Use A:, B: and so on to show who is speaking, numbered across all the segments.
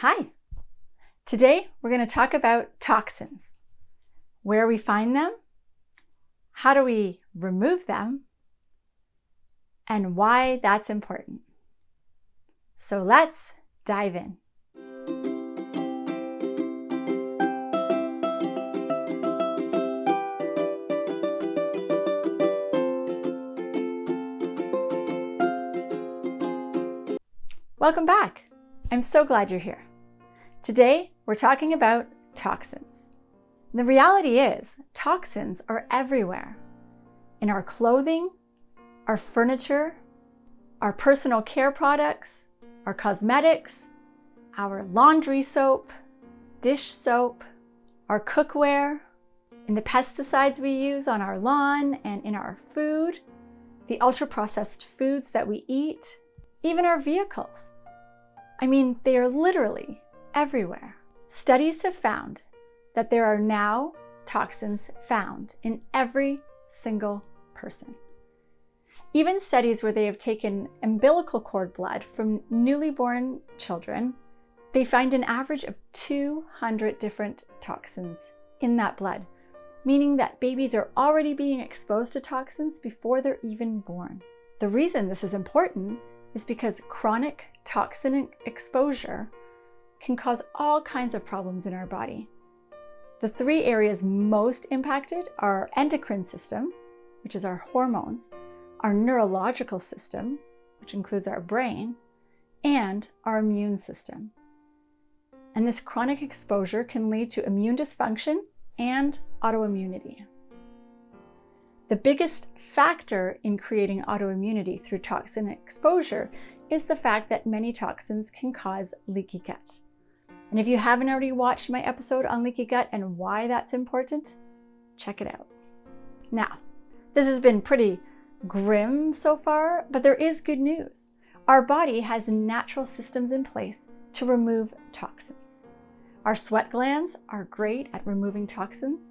A: Hi! Today we're going to talk about toxins, where we find them, how do we remove them, and why that's important. So let's dive in. Welcome back. I'm so glad you're here. Today, we're talking about toxins. The reality is, toxins are everywhere. In our clothing, our furniture, our personal care products, our cosmetics, our laundry soap, dish soap, our cookware, in the pesticides we use on our lawn and in our food, the ultra-processed foods that we eat, even our vehicles. I mean, they are literally everywhere. Studies have found that there are now toxins found in every single person. Even studies where they have taken umbilical cord blood from newly born children, they find an average of 200 different toxins in that blood, meaning that babies are already being exposed to toxins before they're even born. The reason this is important is because chronic toxin exposure can cause all kinds of problems in our body. The three areas most impacted are our endocrine system, which is our hormones, our neurological system, which includes our brain, and our immune system. And this chronic exposure can lead to immune dysfunction and autoimmunity. The biggest factor in creating autoimmunity through toxin exposure is the fact that many toxins can cause leaky gut. And if you haven't already watched my episode on leaky gut and why that's important, check it out. Now, this has been pretty grim so far, but there is good news. Our body has natural systems in place to remove toxins. Our sweat glands are great at removing toxins.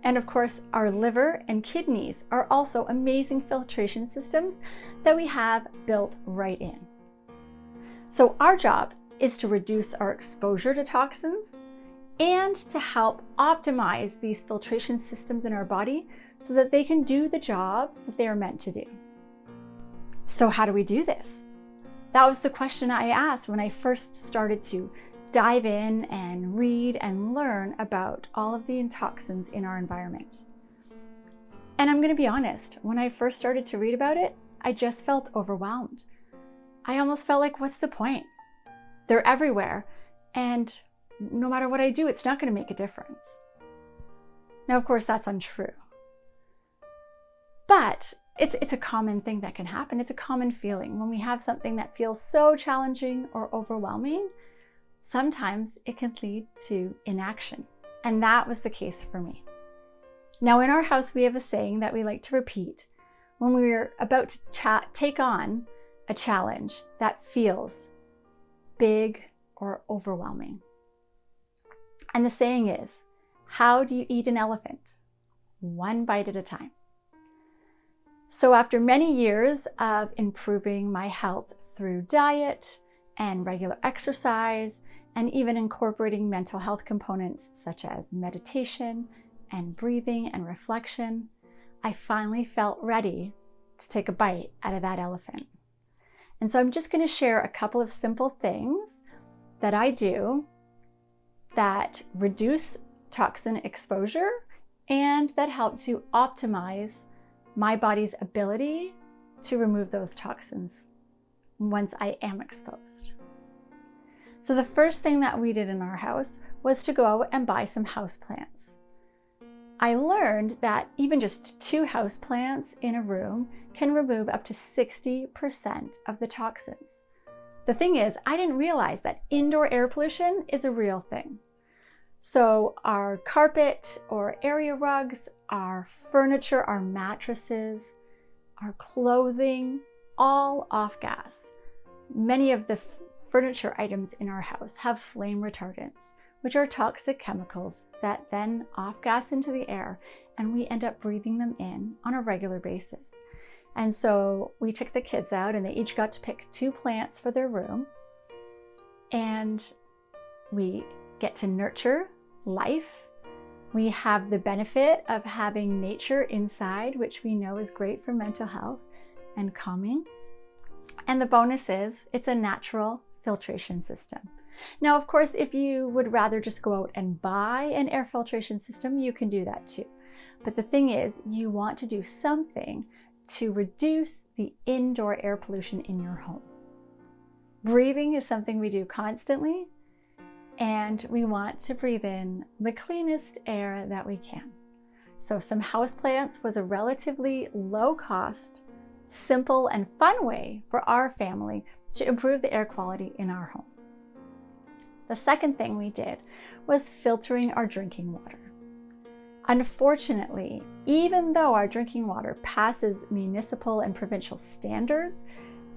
A: And of course, our liver and kidneys are also amazing filtration systems that we have built right in. So our job is to reduce our exposure to toxins and to help optimize these filtration systems in our body so that they can do the job that they are meant to do. So how do we do this? That was the question I asked when I first started to dive in and read and learn about all of the toxins in our environment. And I'm going to be honest, when I first started to read about it, I just felt overwhelmed. I almost felt like, what's the point? They're everywhere, and no matter what I do, it's not going to make a difference. Now, of course, that's untrue. But it's a common thing that can happen. It's a common feeling. When we have something that feels so challenging or overwhelming, sometimes it can lead to inaction. And that was the case for me. Now, in our house, we have a saying that we like to repeat when we're about to take on a challenge that feels big or overwhelming. And the saying is, how do you eat an elephant? One bite at a time. So after many years of improving my health through diet and regular exercise, and even incorporating mental health components such as meditation and breathing and reflection, I finally felt ready to take a bite out of that elephant. And so I'm just going to share a couple of simple things that I do that reduce toxin exposure and that help to optimize my body's ability to remove those toxins once I am exposed. So the first thing that we did in our house was to go out and buy some houseplants. I learned that even just 2 houseplants in a room can remove up to 60% of the toxins. The thing is, I didn't realize that indoor air pollution is a real thing. So our carpet or area rugs, our furniture, our mattresses, our clothing, all off gas. Many of the furniture items in our house have flame retardants, which are toxic chemicals that then off-gas into the air, and we end up breathing them in on a regular basis. And so we took the kids out and they each got to pick 2 plants for their room. and we get to nurture life. We have the benefit of having nature inside, which we know is great for mental health and calming. And the bonus is it's a natural filtration system. Now, of course, if you would rather just go out and buy an air filtration system, you can do that too. But the thing is, you want to do something to reduce the indoor air pollution in your home. Breathing is something we do constantly, and we want to breathe in the cleanest air that we can. So some houseplants was a relatively low cost, simple and fun way for our family to improve the air quality in our home. The second thing we did was filtering our drinking water. Unfortunately, even though our drinking water passes municipal and provincial standards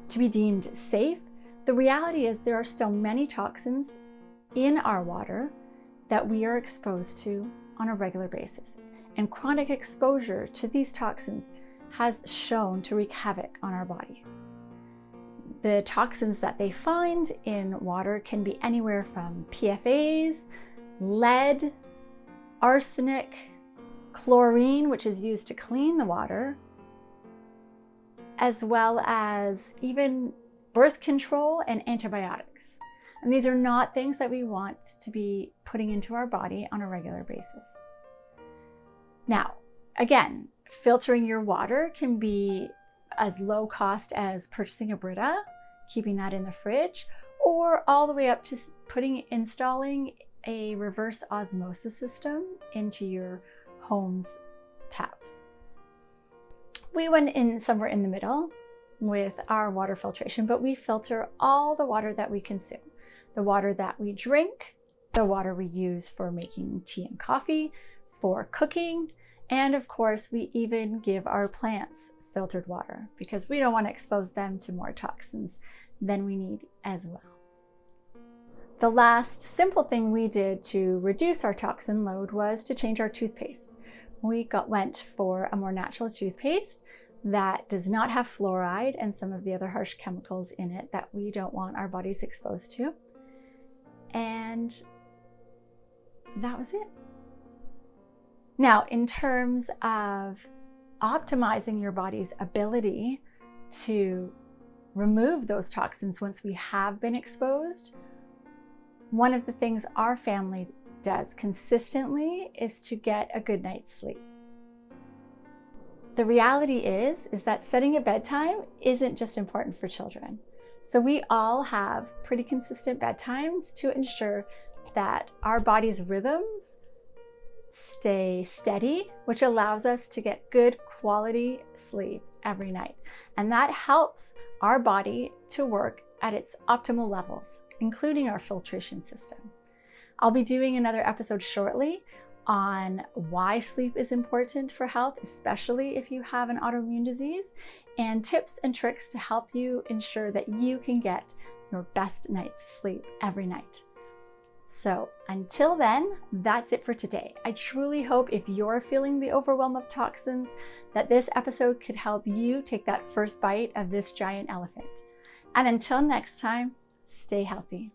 A: to be deemed safe, the reality is there are still many toxins in our water that we are exposed to on a regular basis. And chronic exposure to these toxins has shown to wreak havoc on our body. The toxins that they find in water can be anywhere from PFAS, lead, arsenic, chlorine, which is used to clean the water, as well as even birth control and antibiotics. And these are not things that we want to be putting into our body on a regular basis. Now, again, filtering your water can be as low cost as purchasing a Brita, keeping that in the fridge, or all the way up to installing a reverse osmosis system into your home's taps. We went in somewhere in the middle with our water filtration, but we filter all the water that we consume. The water that we drink, the water we use for making tea and coffee, for cooking, and of course, we even give our plants filtered water because we don't want to expose them to more toxins than we need as well. The last simple thing we did to reduce our toxin load was to change our toothpaste. We went for a more natural toothpaste that does not have fluoride and some of the other harsh chemicals in it that we don't want our bodies exposed to. And that was it. Now, in terms of optimizing your body's ability to remove those toxins once we have been exposed, one of the things our family does consistently is to get a good night's sleep. The reality is that setting a bedtime isn't just important for children. So we all have pretty consistent bedtimes to ensure that our body's rhythms stay steady, which allows us to get good quality sleep every night. And that helps our body to work at its optimal levels, including our filtration system. I'll be doing another episode shortly on why sleep is important for health, especially if you have an autoimmune disease, and tips and tricks to help you ensure that you can get your best night's sleep every night. So until then, that's it for today. I truly hope if you're feeling the overwhelm of toxins, that this episode could help you take that first bite of this giant elephant. And until next time, stay healthy.